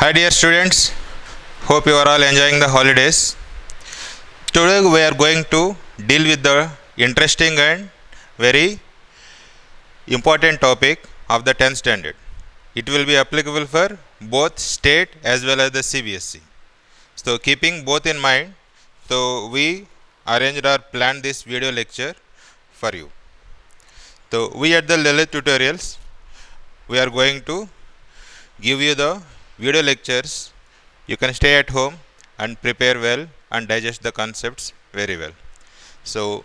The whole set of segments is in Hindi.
Hi dear students, hope you are all enjoying the holidays. Today we are going to deal with the interesting and very important topic of the 10th standard. It will be applicable for both state as well as the CBSE. So keeping both in mind, so we arranged or planned this video lecture for you. So we at the Lilith Tutorials, we are going to give you the video lectures. You can stay at home and prepare well and digest the concepts very well. So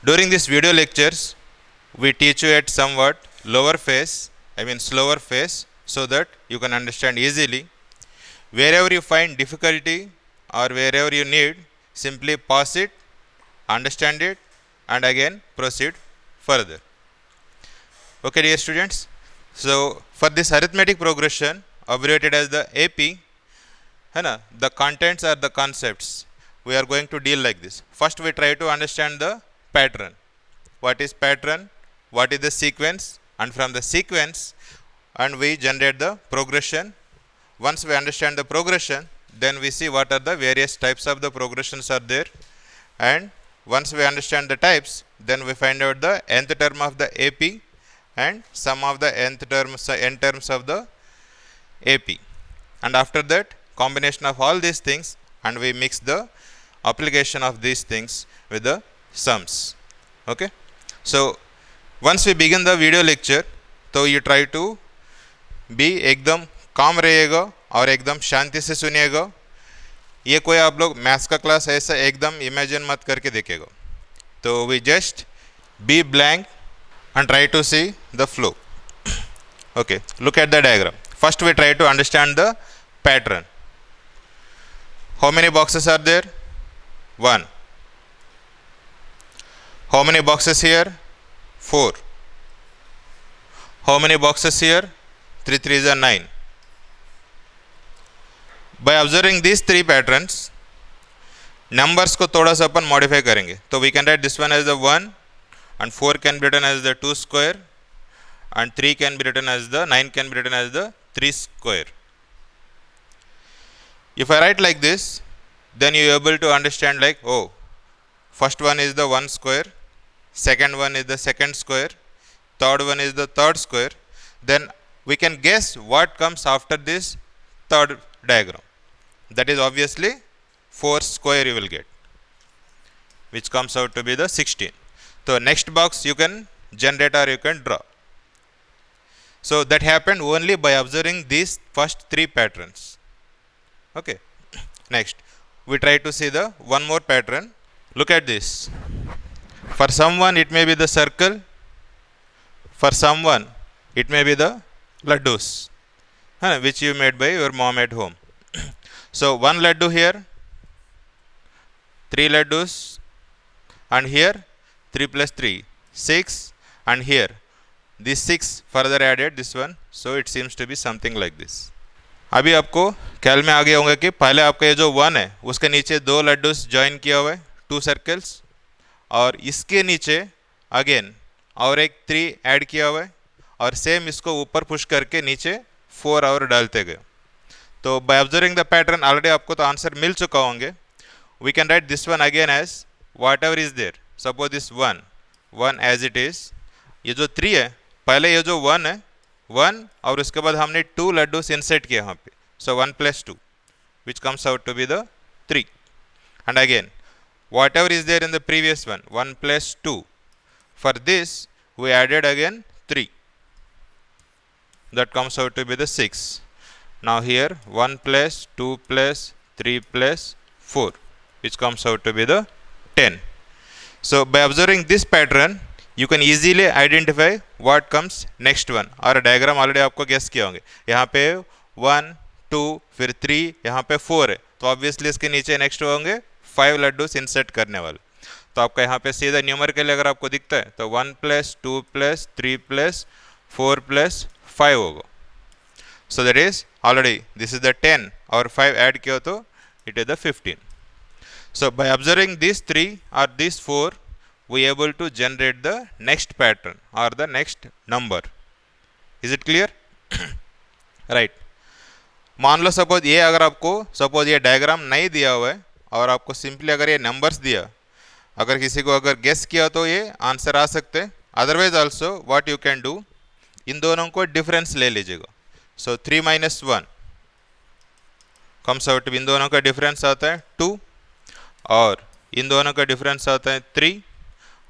during these video lectures, we teach you at somewhat slower pace, so that you can understand easily. Wherever you find difficulty or wherever you need, simply pause it, understand it, and again proceed further. Okay, dear students. So for this arithmetic progression, abbreviated as the AP, the contents are the concepts. We are going to deal like this. First we try to understand the pattern. What is pattern? What is the sequence? And from the sequence, and we generate the progression. Once we understand the progression, then we see what are the various types of the progressions are there. And once we understand the types, then we find out the nth term of the AP and some of the n terms of the AP. And after that, combination of all these things, and we mix the application of these things with the sums. Okay. So once we begin the video lecture, तो you try to be एकदम काम रहेगा और एकदम शांति से सुनिएगा. ये कोई आप लोग मैथ्स का क्लास ऐसा एकदम इमेजिन मत करके देखेगा. तो we just be blank and try to see the flow. Okay, look at the diagram. First we try to understand the pattern. How many boxes are there? 1. How many boxes here? 4. How many boxes here? 3 3s are 9. By observing these three patterns, numbers को थोड़ा सा अपन modify करेंगे. तो we can write this one as the 1, and 4 can be written as the 2 square, and 3 can be written as the 9 can be written as the 3 square. If I write like this, then you are able to understand like, oh, first one is the 1 square, second one is the second square, third one is the third square. Then we can guess what comes after this third diagram. That is obviously 4 square you will get, which comes out to be the 16. So next box you can generate or you can draw. So that happened only by observing these first three patterns. Okay. Next, we try to see the one more pattern. Look at this. For someone it may be the circle. For someone it may be the laddus, which you made by your mom at home. So one laddu here, 3 laddus, and here 3 plus 3, 6, and here this 6 further added this one, so it seems to be something like this. अभी आपको ख्याल में आ गया होगा कि पहले आपका ये जो 1 है उसके नीचे 2 लड्डूस ज्वाइन किया हुआ है, 2 सर्कल्स, और इसके नीचे अगेन और एक 3 ऐड किया हुआ है, और सेम इसको ऊपर पुश करके नीचे 4 और डालते गए. तो by observing the pattern already आपको तो आंसर मिल चुका होंगे. We can write this one again as whatever is there. Suppose this 1 as it is. ये जो 3 है, पहले ये जो 1 है 1, और उसके बाद हमने 2 लड्डूस इंसर्ट किए यहाँ पे. सो 1 plus 2, which comes out to be the 3. And again, whatever is there in the previous one, 1 plus 2. For this, we added again 3. That comes out to be the 6. Now here 1 plus 2 plus 3 plus 4, which comes out to be the 10. So by observing this pattern, you can easily identify what comes next one. और डायग्राम ऑलरेडी आपको गेस किया होंगे. यहाँ पे 1, 2, फिर 3, यहाँ पे 4 है, तो ऑब्वियसली इसके नीचे नेक्स्ट होंगे 5 लड्डूस इंसर्ट करने वाले. तो आपका यहाँ पे सीधा न्यूमेरिकल अगर आपको दिखता है तो 1 plus 2 plus 3 plus 4 plus 5 होगा. So that is already this is the 10 और 5 ऐड किया तो it is the 15. So by observing these 3 or these 4, we are able to generate the next pattern or the next number. Is it clear? Right. मान लो सपोज ये, अगर आपको सपोज ये डायग्राम नहीं दिया हुआ है और आपको सिंपली अगर ये नंबर्स दिया, अगर किसी को अगर गेस किया तो ये आंसर आ सकते। Otherwise also what you can do, इन दोनों को डिफरेंस ले लीजिएगा। सो 3 - 1 कम्स आउट, इन दोनों का डिफरेंस आता है 2, और इन दोनों का डिफरेंस आता है 3,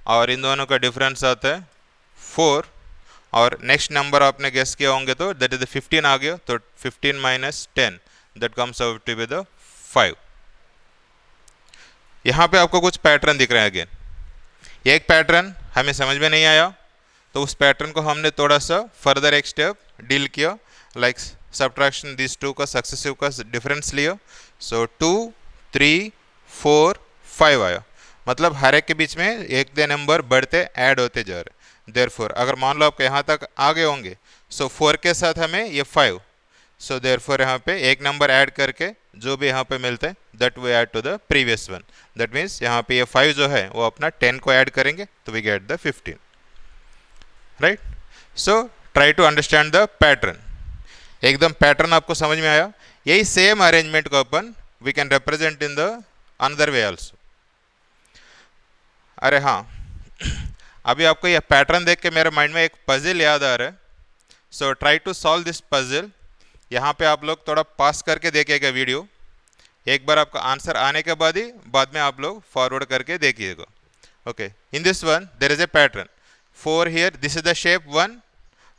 और इन दोनों का डिफरेंस आता है 4, और नेक्स्ट नंबर आपने गेस किया होंगे तो दैट इज 15 आ गया, तो 15 - 10 that comes out to be the 5। यहाँ पे आपको कुछ पैटर्न दिख रहे हैं। अगेन एक पैटर्न हमें समझ में नहीं आया तो उस पैटर्न को हमने थोड़ा सा फर्दर एक स्टेप डील किया, लाइक सब्ट्रैक्शन दिस टू का सक्सेसिव का डिफरेंस लिया। सो 2, 3, 4, 5 आया, मतलब हर एक के बीच में एक दो नंबर बढ़ते ऐड होते जा रहे। देयरफॉर अगर मान लो आपके यहाँ तक आ गए होंगे, सो 4 के साथ हमें ये 5, सो देयरफॉर यहाँ पे एक नंबर ऐड करके जो भी यहाँ पे मिलते हैं that we add to the previous one. That means यहाँ पे ये 5 जो है वो अपना 10 को ऐड करेंगे तो we get the 15, right. So try to understand the pattern. एकदम पैटर्न आपको समझ में आया? यही सेम अरेंजमेंट को अपन we can represent in the another way also. अरे हाँ, अभी आपको यह पैटर्न देख के मेरे माइंड में एक पजल याद आ रहा है। So try to solve this puzzle. यहाँ पे आप लोग थोड़ा पास करके देखिएगा वीडियो, एक बार आपका आंसर आने के बाद ही बाद में आप लोग फॉरवर्ड करके देखिएगा। Okay, in this one there is a pattern 4 here, this is the shape 1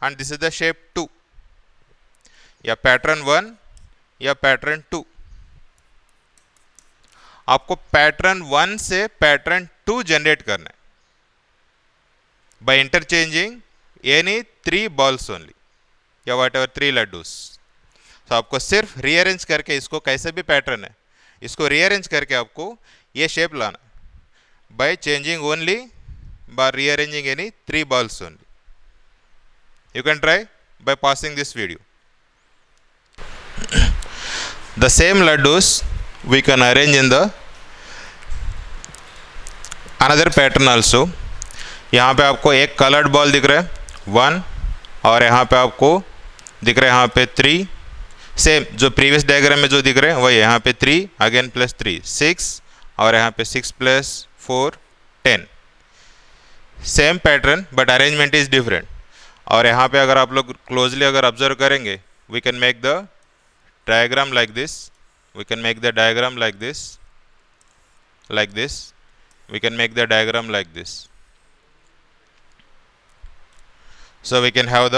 and this is the shape 2, या पैटर्न 1 या पैटर्न 2। आपको पैटर्न 1 से पैटर्न 2 जनरेट करना है by interchanging any 3 balls only या whatever 3 लड्डूस। तो आपको सिर्फ रीअरेंज करके, इसको कैसे भी पैटर्न है इसको रीअरेंज करके आपको ये शेप लाना by changing only by rearranging any 3 balls only. You can try by pausing this video. The same laddus we can arrange in the another pattern also. यहाँ पे आपको एक कलर्ड बॉल दिख रहा है 1, और यहाँ पे आपको दिख रहा है यहाँ पे 3, सेम जो प्रीवियस डायग्राम में जो दिख रहे हैं वही, यहाँ पे 3 अगेन प्लस 3 6, और यहाँ पे 6 + 4 10, same pattern but arrangement is different. और यहाँ पे अगर आप लोग क्लोजली अगर ऑब्जर्व करेंगे, we can make the diagram like this, we can make the diagram like this, we can make the diagram like this. So we can have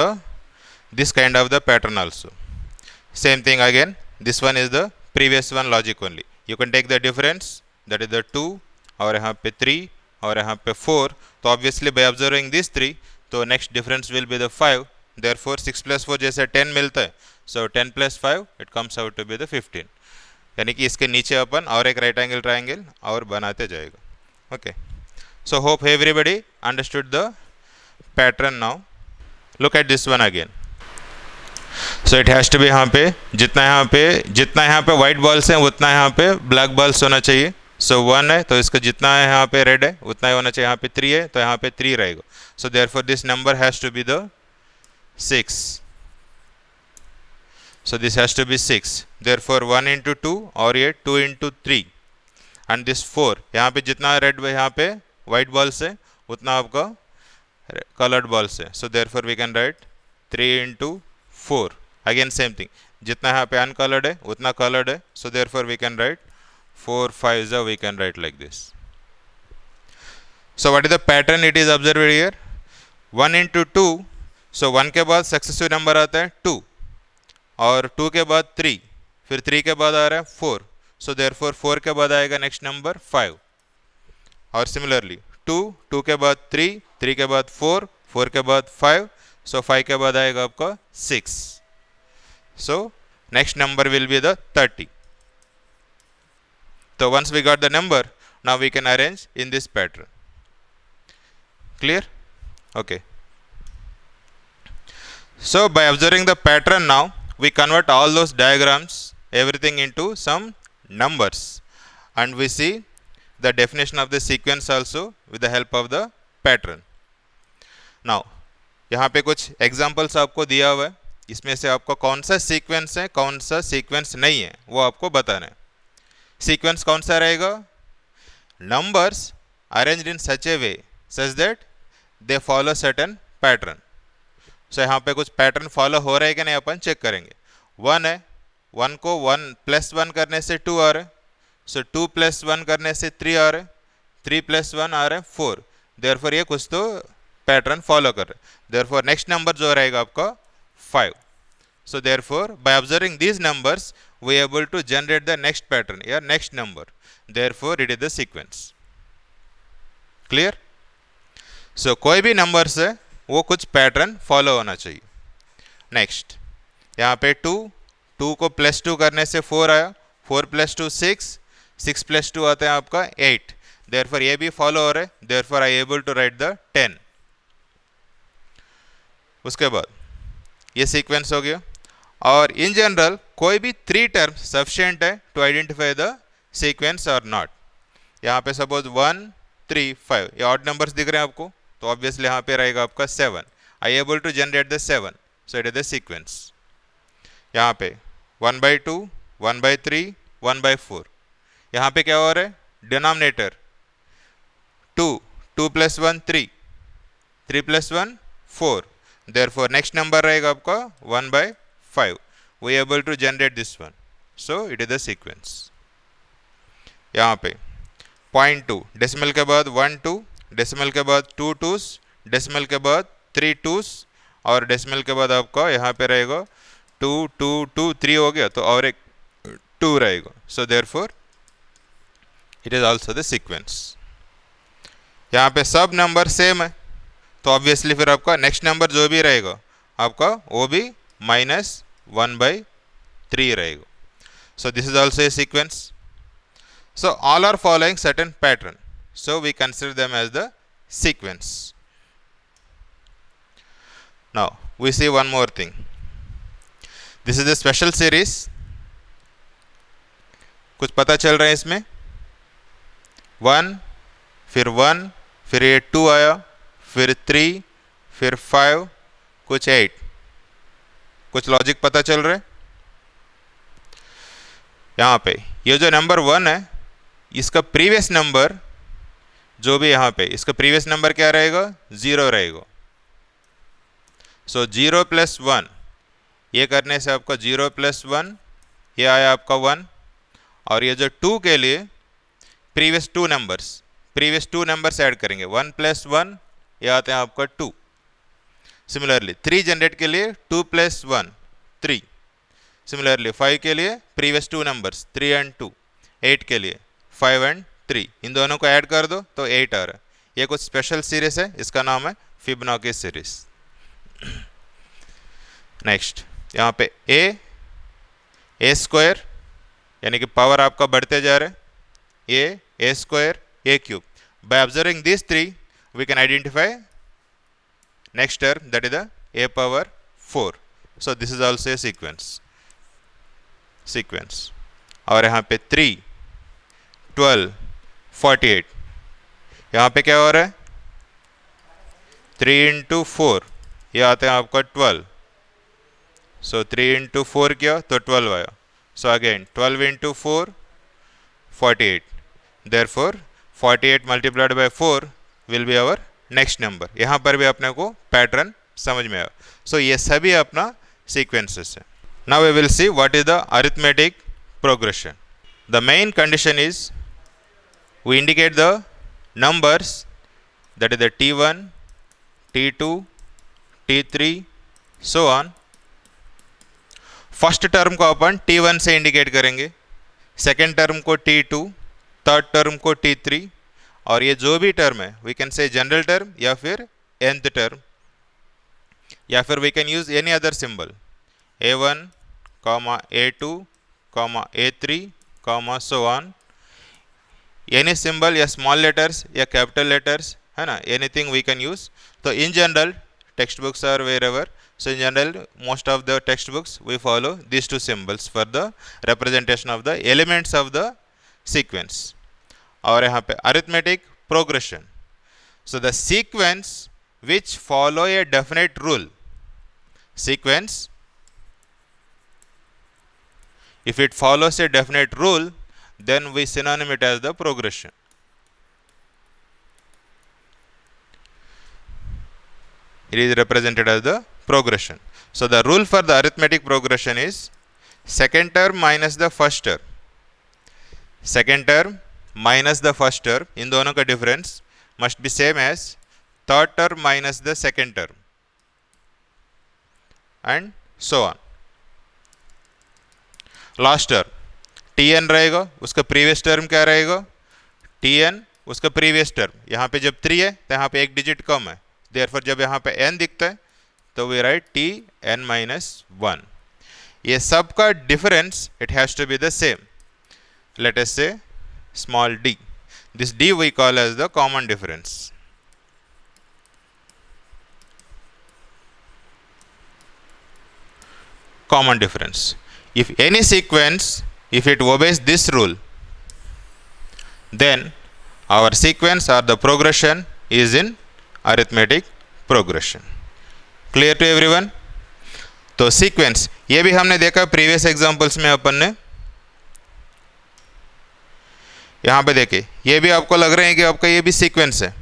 this kind of the pattern also. Same thing again, this one is the previous one logic only. You can take the difference, that is the 2, और यहाँ पे 3 और यहाँ पे 4, तो obviously by observing these 3 तो next difference will be the 5, therefore 6 + 4 जैसे 10 मिलता है, so 10 + 5 it comes out to be the 15, यानी कि इसके नीचे अपन और एक राइट एंगल ट्राइंगल और बनाते जाएगा। Okay, so hope everybody understood the pattern now. Look at this one again. So it has to be यहाँ पे जितना यहाँ पे white balls हैं उतना यहाँ पे black balls होना चाहिए। So 1 है तो इसका जितना है यहाँ पे red है उतना ही होना चाहिए, यहाँ पे 3 है तो यहाँ पे 3 रहेगा। So therefore this number has to be the 6. So this has to be 6. Therefore 1 × 2 और ये 2 × 3 and this 4, यहाँ पे जितना red यहाँ पे white balls है उतना आपका colored balls है। So therefore we can write 3 × 4, again same thing, जितना यहाँ पे uncolored है उतना colored है, so therefore we can write 4 5 we can write like this. So what is the pattern it is observed here? 1 × 2, so 1 के बाद सक्सेसिव नंबर आता है 2, और 2 के बाद 3, फिर 3 के बाद आ रहा है 4, so therefore 4 के बाद आएगा नेक्स्ट नंबर 5, और सिमिलरली 2 के बाद 3 के बाद 4 के बाद 5, सो 5 के बाद आएगा आपका 6, so next number will be the 30. तो once we got the number, now we can arrange in this pattern. Clear? Okay. So by observing the pattern now, we convert all those diagrams, everything into some numbers, and we see the definition of the sequence also with the help of the pattern. Now यहाँ पे कुछ examples आपको दिया हुआ है, इसमें से आपको कौन सा सीक्वेंस है कौन सा सीक्वेंस नहीं है वो आपको बताना है। सीक्वेंस कौन सा रहेगा? Numbers arranged in such a way such that they follow certain pattern. So यहाँ पे कुछ पैटर्न फॉलो हो रहा है कि नहीं अपन चेक करेंगे। 1 है, 1 को 1 + 1 करने से 2 आ रहा है, सो 2 + 1 करने से 3 आ रहा है, 3 + 1 आ रहा है 4। देयरफॉर ये कुछ तो पैटर्न फॉलो कर रहे हैं। देयरफॉर नेक्स्ट नंबर जो रहेगा आपका 5। So therefore, by observing these numbers, we are able to generate the next pattern या next number. Therefore, it is the sequence. Clear? So कोई भी numbers है वो कुछ pattern follow होना चाहिए। Next, यहाँ पे 2 को +2 करने से 4 आया, 4 + 2 6, 6 + 2 आता है आपका 8। Therefore ये भी follow हो रहा है। Therefore I am able to write the 10। उसके बाद ये sequence हो गया। और इन जनरल कोई भी 3 टर्म्स सफिशिएंट है टू आइडेंटिफाई द सीक्वेंस और नॉट। यहाँ पे सपोज 1 3 5 ये ऑड नंबर्स दिख रहे हैं आपको, तो ऑब्वियसली यहाँ पे रहेगा आपका 7। I able to generate the 7, so it is the sequence. यहाँ पे 1/2 1/3 1/4। यहाँ पे क्या हो रहा है? डिनोमिनेटर 2 2 + 1 3 3 + 1 4। देयरफॉर नेक्स्ट नंबर रहेगा आपका 1/5। we able to generate this one, so it is the sequence। यहाँ पे 0.2 डेसिमल के बाद 1 2, डेसिमल के बाद 2 2s, डेसिमल के बाद 3 2s और डेसिमल के बाद आपका यहाँ पे रहेगा 2 2 2 3 हो गया, तो और एक 2 रहेगा। So therefore it is also the sequence. यहाँ पे सब नंबर सेम है, तो ऑब्वियसली फिर आपका नेक्स्ट नंबर जो भी रहेगा आपका वो भी -1/3 रहेगा। So this is also a sequence. So all are following certain pattern, so we consider them as the sequence. Now we see one more thing. This is a special series. कुछ पता चल रहा है इसमें? 1 फिर ये 2 आया, फिर 3 फिर 5 कुछ 8। कुछ लॉजिक पता चल रहा है? यहाँ पे ये जो नंबर 1 है इसका प्रीवियस नंबर जो भी यहाँ पे इसका प्रीवियस नंबर क्या रहेगा? 0 रहेगा। सो 0 + 1 ये करने से आपका 0 + 1 ये आया आपका 1। और ये जो 2 के लिए प्रीवियस 2 नंबर्स ऐड करेंगे। 1 + 1 ये आते हैं आपका 2। सिमिलरली 3 जनरेट के लिए 2 + 1 3। सिमिलरली 5 के लिए प्रीवियस 2 नंबर्स 3 और 2। 8 के लिए 5 और 3। इन दोनों को ऐड कर दो तो 8 आ रहा है। ये कुछ स्पेशल सीरीज है, इसका नाम है फिबोनाची सीरीज। नेक्स्ट यहाँ पे a² यानी कि पावर आपका बढ़ते जा रहा है, a² a³ by observing this 3 we can identify next term, that is the a⁴। so this is also a sequence। और यहाँ पे 3 12 48 यहाँ पे क्या हो रहा है? 3 × 4 ये आते हैं आपका 12। सो 3 × 4 किया तो 12 आया। So again 12 × 4 48। Therefore 48 × 4 will be our next number. यहाँ पर भी अपने को पैटर्न समझ में आया। सो ये सभी अपना सीक्वेंसेस है। Now we will see what is the arithmetic progression. The main condition is we indicate the numbers that is the T1 T2 T3 so on. First term को अपन T1 से इंडिकेट करेंगे, सेकेंड टर्म को T2, थर्ड टर्म को T3 और ये जो भी टर्म है we can say general term या फिर nth टर्म या फिर we can use any other symbol a1, a2, a3, so on. Any symbol या स्मॉल लेटर्स या कैपिटल लेटर्स है ना, एनीथिंग वी कैन यूज। तो in general text books are wherever, so in general most of the text books we follow these 2 symbols for the representation of the elements of the sequence. और यहाँ पे arithmetic progression, so the sequence which follow a definite rule, sequence If it follows a definite rule, then we synonym it as the progression. It is represented as the progression. So the rule for the arithmetic progression is second term minus the first term. Second term minus the first term, इन दोनों का difference must be same as third term minus the second term, and so on. Last term tn रहेगा, उसका प्रीवियस टर्म क्या रहेगा, tn उसका प्रीवियस टर्म. यहाँ पे जब 3 है तो यहाँ पे एक डिजिट कम है, देयरफॉर जब यहाँ पे n दिखता है तो वी राइट tn minus 1. ये सब का difference it has to be the same. Let us say small d. This d we call as the common difference. Common difference. If any sequence, if it obeys this rule, then our sequence or the progression is in arithmetic progression. Clear to everyone? तो sequence ये भी हमने देखा प्रीवियस एग्जांपल्स में अपन ने. यहाँ पे देखिए ये भी आपको लग रहे हैं कि आपका ये भी सीक्वेंस है,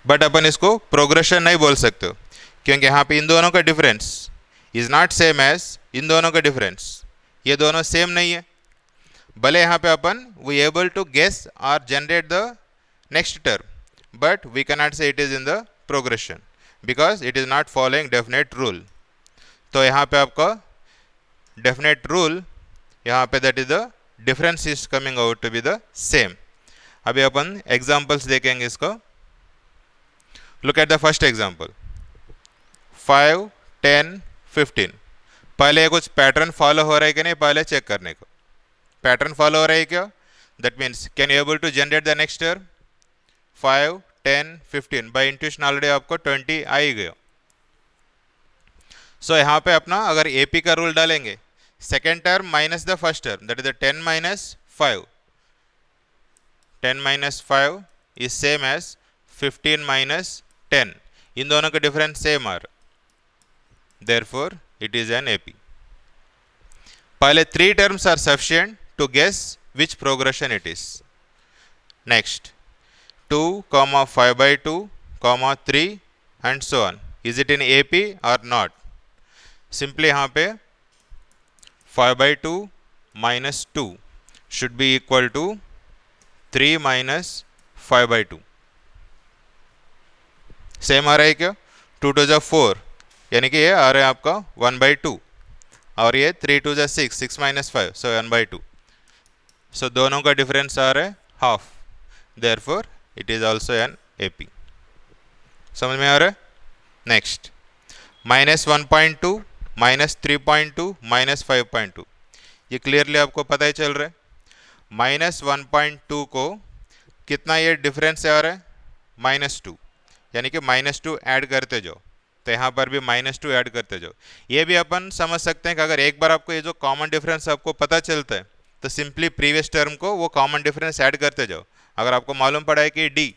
बट अपन इसको प्रोग्रेशन नहीं बोल सकते हो, क्योंकि यहाँ पे इन दोनों का difference is not same as इन दोनों का डिफरेंस. ये दोनों सेम नहीं है. भले यहाँ पे अपन वी एबल टू गेस और generate the next term, but we can not say it is in the progression because it is not following definite rule. तो यहाँ पे आपका डेफिनेट रूल यहाँ पे that is the difference is coming out to be the same. अभी अपन एग्जाम्पल्स देखेंगे इसको. Look at the first example 5, 10, 15. पहले कुछ पैटर्न फॉलो हो रहा है कि नहीं, पहले चेक करने को. पैटर्न फॉलो हो रहा है क्या, that means can you able to generate the next term 5, 10, 15. By intuition already आपको 20 आ ही गया. सो यहाँ पे अपना अगर एपी का रूल डालेंगे, second term minus the first term, that is the 10 minus 5. 10 minus 5 is same as 15 minus 10. इन दोनों का डिफरेंस सेम आ रहा, therefore it is an AP. पहले 3 terms are sufficient to guess which progression it is. Next 2, 5/2, 3 and so on. Is it in AP or not? Simply यहाँ पे 5/2 minus 2 should be equal to 3 minus 5/2. Same आ रहा है क्या, 2 to the 4, यानी कि ये आ रहा है आपका 1/2 और ये 3 to the 6, 6 minus 5, so 1/2. सो दोनों का डिफरेंस आ रहा है half, therefore it is also an AP. समझ में आ रहा है. नेक्स्ट -1.2, -3.2, -5.2. ये क्लियरली आपको पता ही चल रहा है. -1.2 को कितना ये डिफरेंस आ रहा है, -2, यानी कि -2 ऐड करते जाओ. तो यहाँ पर भी -2 ऐड करते जाओ. ये भी अपन समझ सकते हैं कि अगर एक बार आपको ये जो कॉमन डिफरेंस आपको पता चलता है तो सिंपली प्रीवियस टर्म को वो कॉमन डिफरेंस ऐड करते जाओ. अगर आपको मालूम पड़ा है कि D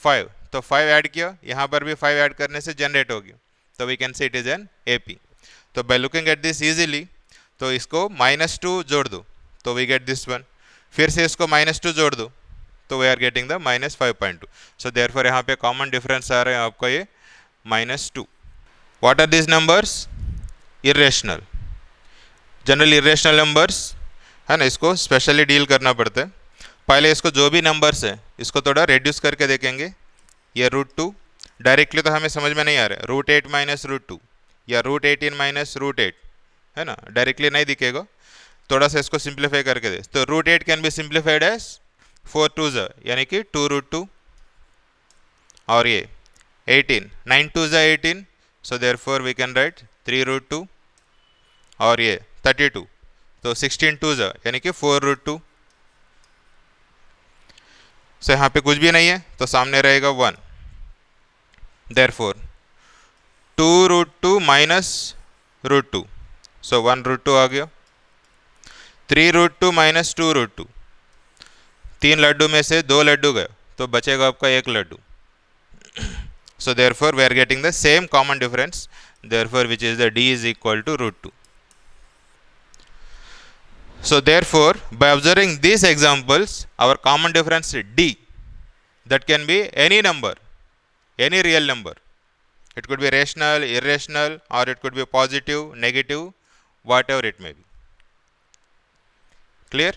5, तो 5 ऐड किया, यहाँ पर भी 5 ऐड करने से जनरेट होगी, तो we can say it is an AP. तो by looking at this easily, तो इसको -2 जोड़ दो तो वी गेट दिस वन, फिर से इसको -2 जोड़ दो तो we are getting the -5.2. So therefore यहाँ पे कॉमन डिफरेंस आ रहा है आपका ये -2. What are this numbers, irrational. General irrational numbers है ना, इसको स्पेशली डील करना पड़ता है. पहले इसको जो भी नंबर्स है इसको थोड़ा रिड्यूस करके देखेंगे. ये √2 डायरेक्टली तो हमें समझ में नहीं आ रहा है, √8 minus √2 या √18 minus √8 है ना, डायरेक्टली नहीं दिखेगा. थोड़ा सा इसको सिंप्लीफाई करके दे, तो √8 can be simplified as 4 2s, यानी कि 2√2, और ये 18, 9 2s 18, so therefore we can write 3√2, और ये 32, तो 16 2s यानी कि 4√2. सो यहाँ पे कुछ भी नहीं है तो सामने रहेगा 1, देयरफॉर 2√2 minus √2, सो 1√2 आ गया. 3√2 minus 2√2, 3 लड्डू में से 2 लड्डू गए तो बचेगा आपका 1 लड्डू. So therefore we are getting the same common difference, therefore which is the D is equal to √2. So therefore, by observing these examples, our common difference D, that can be any number, any real number. It could be rational, irrational, or it could be positive, negative, whatever it may be. Clear?